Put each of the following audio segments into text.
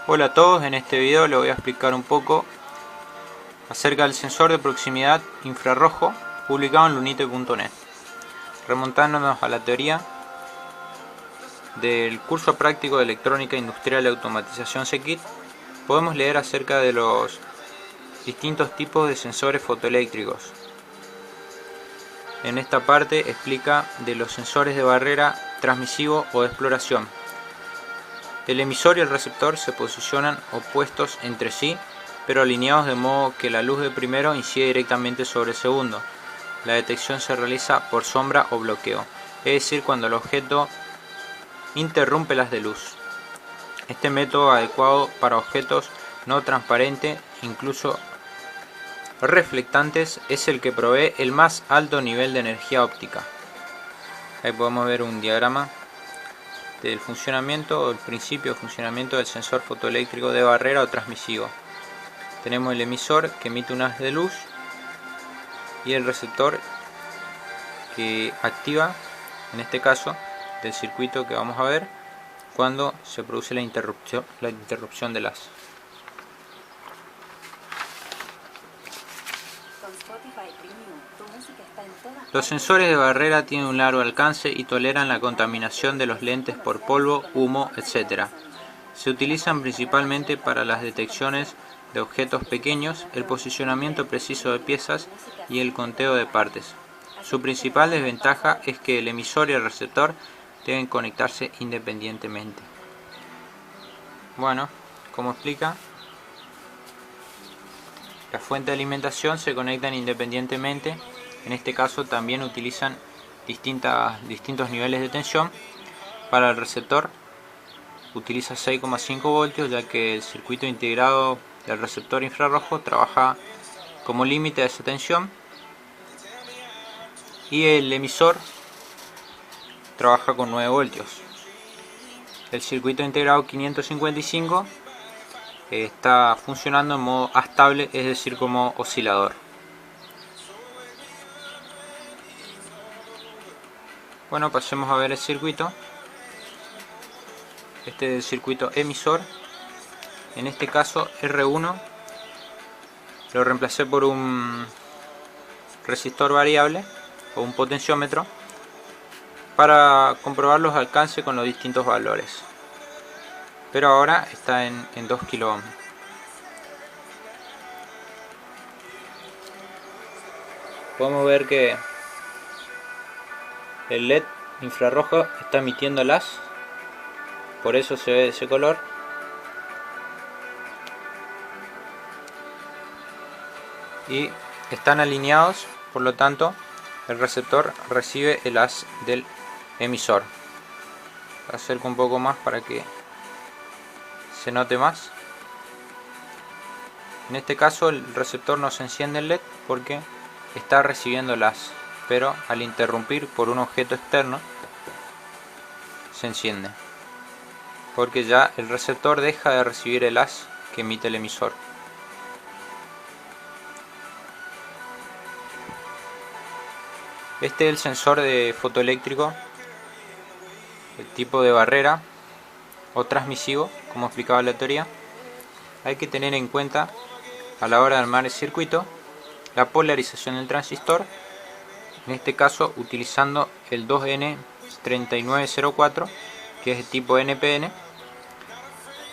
Hola a todos, en este video les voy a explicar un poco acerca del sensor de proximidad infrarrojo publicado en lunite.net. Remontándonos a la teoría del curso práctico de electrónica industrial y automatización CEKIT, podemos leer acerca de los distintos tipos de sensores fotoeléctricos. En esta parte explica de los sensores de barrera, transmisivo o de exploración. El emisor y el receptor se posicionan opuestos entre sí, pero alineados de modo que la luz del primero incide directamente sobre el segundo. La detección se realiza por sombra o bloqueo, es decir, cuando el objeto interrumpe las de luz. Este método adecuado para objetos no transparentes, incluso reflectantes, es el que provee el más alto nivel de energía óptica. Ahí podemos ver un diagrama del funcionamiento o el principio de funcionamiento del sensor fotoeléctrico de barrera o transmisivo. Tenemos el emisor que emite un haz de luz y el receptor que activa, en este caso, del circuito que vamos a ver cuando se produce la interrupción del haz. Los sensores de barrera tienen un largo alcance y toleran la contaminación de los lentes por polvo, humo, etc. Se utilizan principalmente para las detecciones de objetos pequeños, el posicionamiento preciso de piezas y el conteo de partes. Su principal desventaja es que el emisor y el receptor deben conectarse independientemente. Bueno, como explica, la fuente de alimentación se conectan independientemente. En este caso también utilizan distintos niveles de tensión. Para el receptor utiliza 6,5 voltios, ya que el circuito integrado del receptor infrarrojo trabaja como límite de esa tensión, y el emisor trabaja con 9 voltios. El circuito integrado 555 está funcionando en modo astable, es decir, como oscilador. Bueno, pasemos a ver el circuito. Este es el circuito emisor. En este caso R1 lo reemplacé por un resistor variable o un potenciómetro para comprobar los alcances con los distintos valores, pero ahora está en 2 kΩ. Podemos ver que el LED infrarrojo está emitiendo el haz, por eso se ve ese color. Y están alineados, por lo tanto el receptor recibe el haz del emisor. Acerco un poco más para que se note más. En este caso el receptor no se enciende el LED porque está recibiendo el haz, pero al interrumpir por un objeto externo se enciende, porque ya el receptor deja de recibir el haz que emite el emisor. Este es el sensor de fotoeléctrico, el tipo de barrera o transmisivo, como explicaba la teoría. Hay que tener en cuenta a la hora de armar el circuito la polarización del transistor, en este caso utilizando el 2N3904, que es de tipo NPN,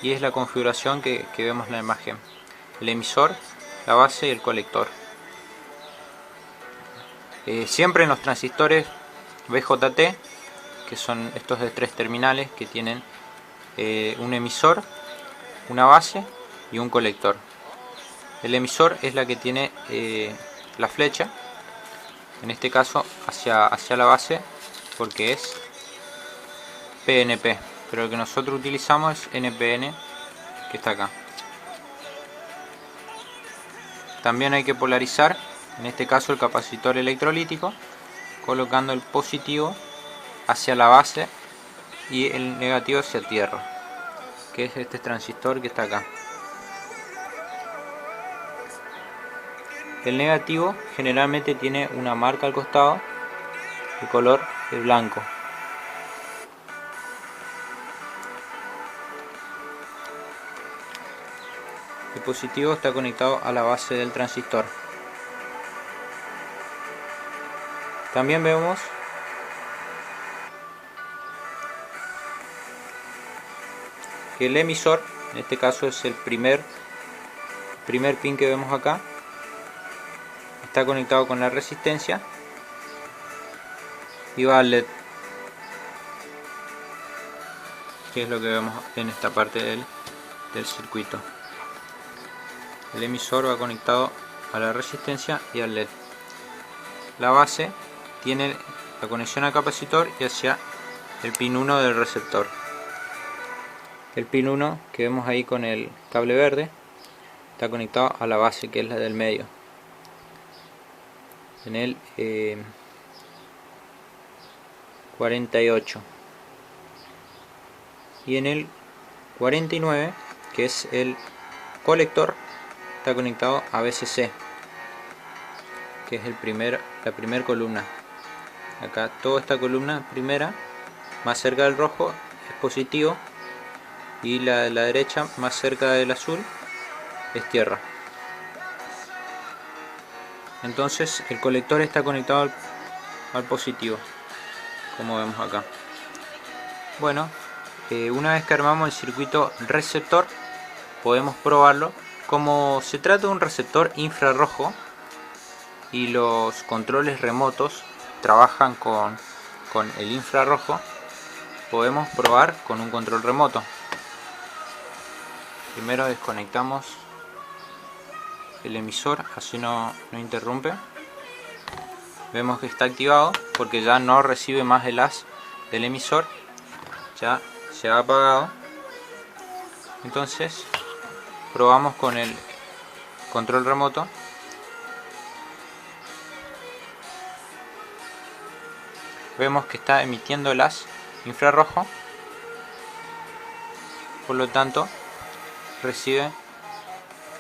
y es la configuración que vemos en la imagen: el emisor, la base y el colector. Siempre en los transistores BJT, que son estos de 3 terminales que tienen un emisor, una base y un colector. El emisor es la que tiene la flecha, en este caso hacia la base, porque es PNP, pero el que nosotros utilizamos es NPN, que está acá. También hay que polarizar, en este caso el capacitor electrolítico, colocando el positivo hacia la base y el negativo hacia tierra, que es este transistor que está acá. El negativo generalmente tiene una marca al costado de color blanco. El positivo está conectado a la base del transistor. También vemos que el emisor, en este caso es el primer pin que vemos acá, está conectado con la resistencia y va al LED, que es lo que vemos en esta parte del circuito. El emisor va conectado a la resistencia y al LED. La base tiene la conexión al capacitor y hacia el pin 1 del receptor. El pin 1 que vemos ahí con el cable verde está conectado a la base, que es la del medio, en el 48, y en el 49, que es el colector, está conectado a VCC, que es la primera columna. Acá toda esta columna primera, más cerca del rojo, es positivo, y la de la derecha, más cerca del azul, es tierra. Entonces el colector está conectado al positivo, como vemos acá. Bueno, una vez que armamos el circuito receptor, podemos probarlo. Como se trata de un receptor infrarrojo y los controles remotos trabajan con el infrarrojo, podemos probar con un control remoto. Primero desconectamos el emisor, así no interrumpe. Vemos que está activado porque ya no recibe más el haz del emisor, ya se ha apagado. Entonces probamos con el control remoto. Vemos que está emitiendo el haz infrarrojo, por lo tanto recibe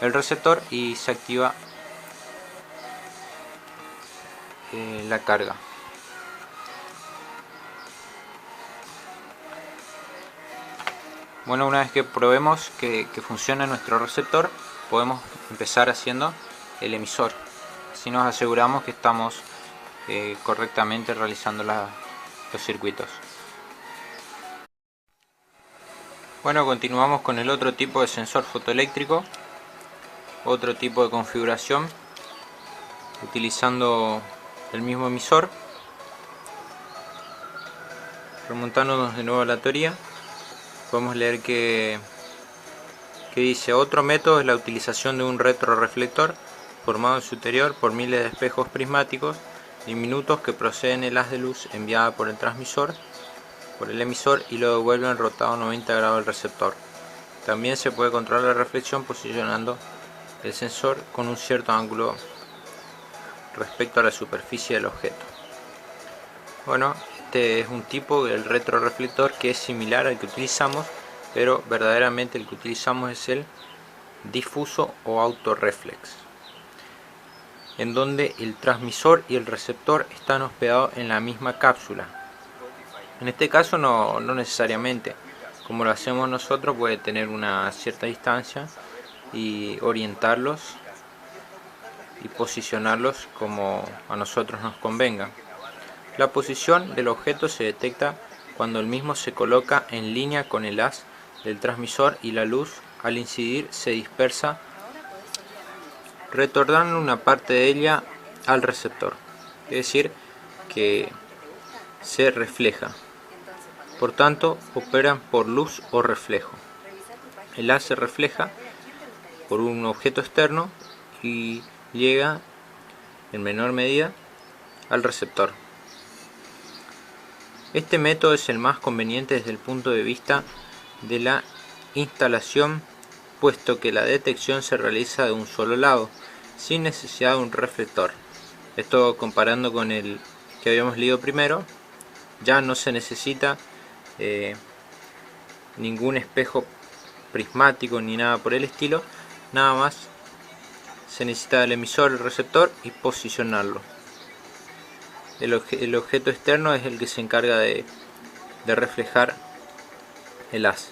el receptor y se activa la carga. Bueno, una vez que probemos que funciona nuestro receptor, podemos empezar haciendo el emisor. Así nos aseguramos que estamos correctamente realizando los circuitos. Bueno, continuamos con el otro tipo de sensor fotoeléctrico, otro tipo de configuración, utilizando el mismo emisor. Remontándonos de nuevo a la teoría, podemos leer que dice: otro método es la utilización de un retroreflector formado en su interior por miles de espejos prismáticos diminutos que proceden el haz de luz enviada por el emisor y lo devuelven rotado 90 grados al receptor. También se puede controlar la reflexión posicionando el sensor con un cierto ángulo respecto a la superficie del objeto. Bueno, este es un tipo del retroreflector que es similar al que utilizamos, pero verdaderamente el que utilizamos es el difuso o autorreflex, en donde el transmisor y el receptor están hospedados en la misma cápsula. En este caso no necesariamente, como lo hacemos nosotros, puede tener una cierta distancia y orientarlos y posicionarlos como a nosotros nos convenga. La posición del objeto se detecta cuando el mismo se coloca en línea con el haz del transmisor y la luz, al incidir, se dispersa, retornando una parte de ella al receptor, es decir, que se refleja. Por tanto, operan por luz o reflejo. El haz se refleja por un objeto externo y llega en menor medida al receptor. Este método es el más conveniente desde el punto de vista de la instalación, puesto que la detección se realiza de un solo lado, sin necesidad de un reflector. Esto comparando con el que habíamos leído primero, ya no se necesita ningún espejo prismático ni nada por el estilo, nada más se necesita el emisor, el receptor y posicionarlo. El objeto externo es el que se encarga de reflejar el haz.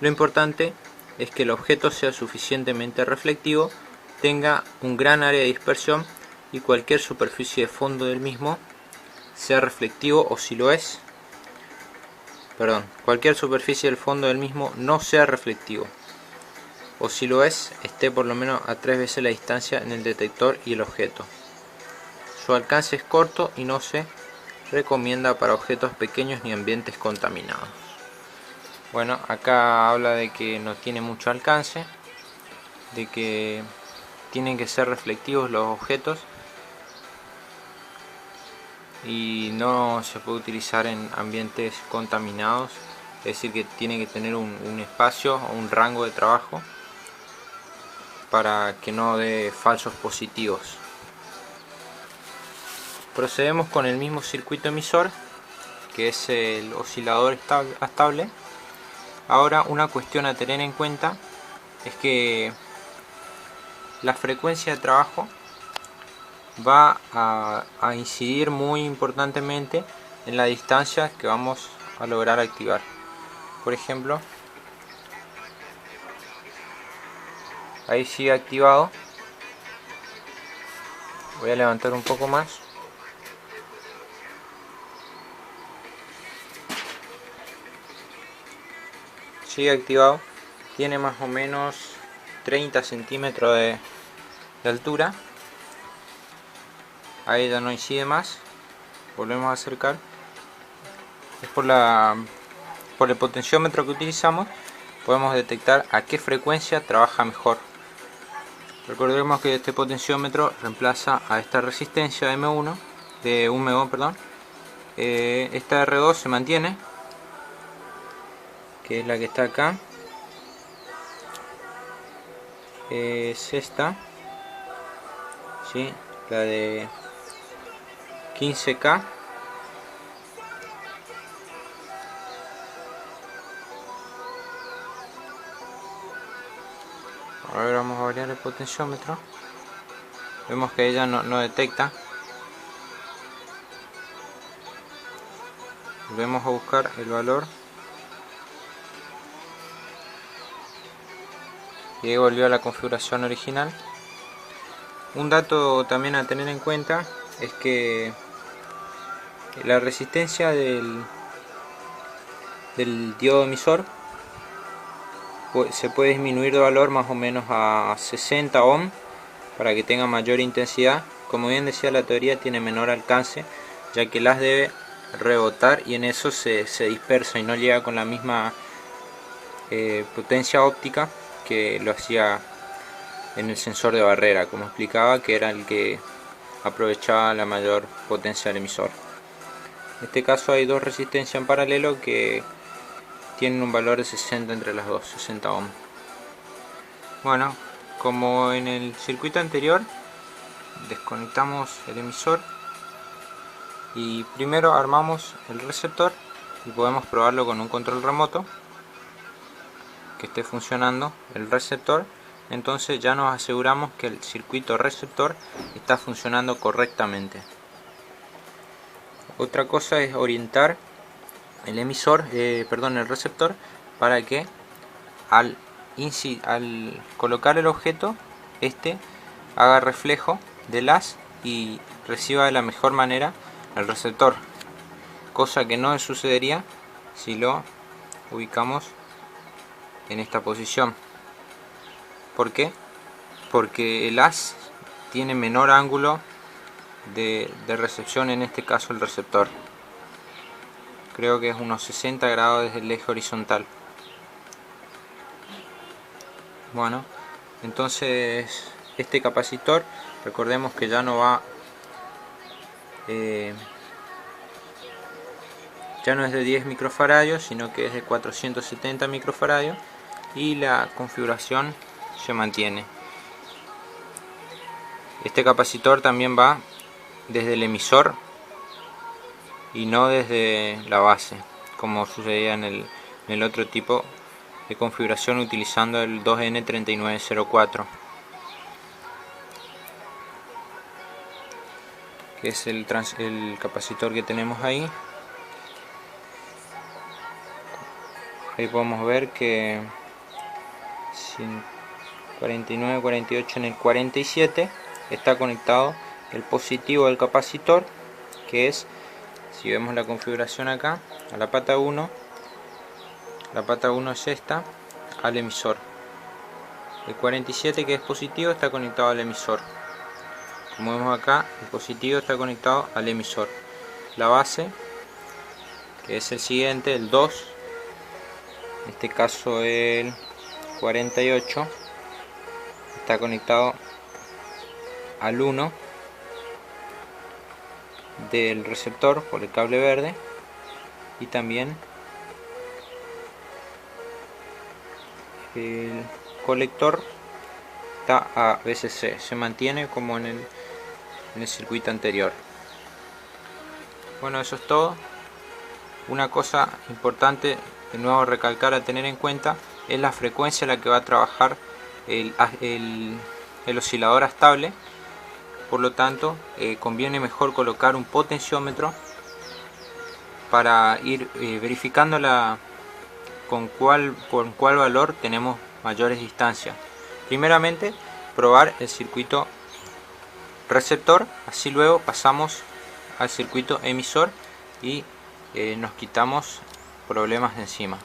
Lo importante es que el objeto sea suficientemente reflectivo, tenga un gran área de dispersión y cualquier superficie de fondo del mismo sea reflectivo, o si lo es, cualquier superficie del fondo del mismo no sea reflectivo, o si lo es, esté por lo menos a 3 veces la distancia en el detector y el objeto. Su alcance es corto y no se recomienda para objetos pequeños ni ambientes contaminados. Bueno, acá habla de que no tiene mucho alcance, de que tienen que ser reflectivos los objetos y no se puede utilizar en ambientes contaminados, es decir, que tiene que tener un espacio o un rango de trabajo para que no dé falsos positivos. Procedemos con el mismo circuito emisor, que es el oscilador estable. Ahora, una cuestión a tener en cuenta es que la frecuencia de trabajo va a incidir muy importantemente en la distancia que vamos a lograr activar. Por ejemplo, ahí sigue activado. Voy a levantar un poco más. Sigue activado. Tiene más o menos 30 centímetros de altura. Ahí ya no incide más. Volvemos a acercar. Es por el potenciómetro que utilizamos, podemos detectar a qué frecuencia trabaja mejor. Recordemos que este potenciómetro reemplaza a esta resistencia de 1 ohm, perdón. Esta R2 se mantiene, que es la que está acá. Es esta, ¿sí? La de 15K. Ahora vamos a variar el potenciómetro. Vemos que ella no detecta. Volvemos a buscar el valor. Y ahí volvió a la configuración original. Un dato también a tener en cuenta es que la resistencia del diodo emisor se puede disminuir de valor más o menos a 60 ohm para que tenga mayor intensidad. Como bien decía la teoría, tiene menor alcance, ya que el haz debe rebotar y en eso se dispersa y no llega con la misma potencia óptica que lo hacía en el sensor de barrera, como explicaba, que era el que aprovechaba la mayor potencia del emisor. En este caso hay dos resistencias en paralelo que tienen un valor de 60 entre las dos, 60 ohm. Bueno, como en el circuito anterior, desconectamos el emisor y primero armamos el receptor y podemos probarlo con un control remoto que esté funcionando el receptor. Entonces ya nos aseguramos que el circuito receptor está funcionando correctamente. Otra cosa es orientar el receptor para que al colocar el objeto, este haga reflejo del haz y reciba de la mejor manera el receptor, cosa que no sucedería si lo ubicamos en esta posición. ¿Por qué? Porque el haz tiene menor ángulo de recepción, en este caso el receptor. Creo que es unos 60 grados desde el eje horizontal. Bueno, entonces este capacitor, recordemos que ya no va, ya no es de 10 microfaradios, sino que es de 470 microfaradios y la configuración se mantiene. Este capacitor también va desde el emisor y no desde la base, como sucedía en el otro tipo de configuración utilizando el 2N3904, que es el capacitor que tenemos ahí. Ahí podemos ver que 49, 48, en el 47 está conectado el positivo del capacitor, que es, si vemos la configuración acá, a la pata 1. La pata 1 es esta, al emisor. El 47, que es positivo, está conectado al emisor. Como vemos acá, el positivo está conectado al emisor. La base, que es el siguiente, el 2, en este caso el 48, está conectado al 1 del receptor por el cable verde, y también el colector está a VCC, se mantiene como en el circuito anterior. Bueno, eso es todo. Una cosa importante de nuevo recalcar, a tener en cuenta, es la frecuencia a la que va a trabajar el oscilador estable. Por lo tanto, conviene mejor colocar un potenciómetro para ir verificando con cuál valor tenemos mayores distancias. Primeramente, probar el circuito receptor, así luego pasamos al circuito emisor y nos quitamos problemas de encima.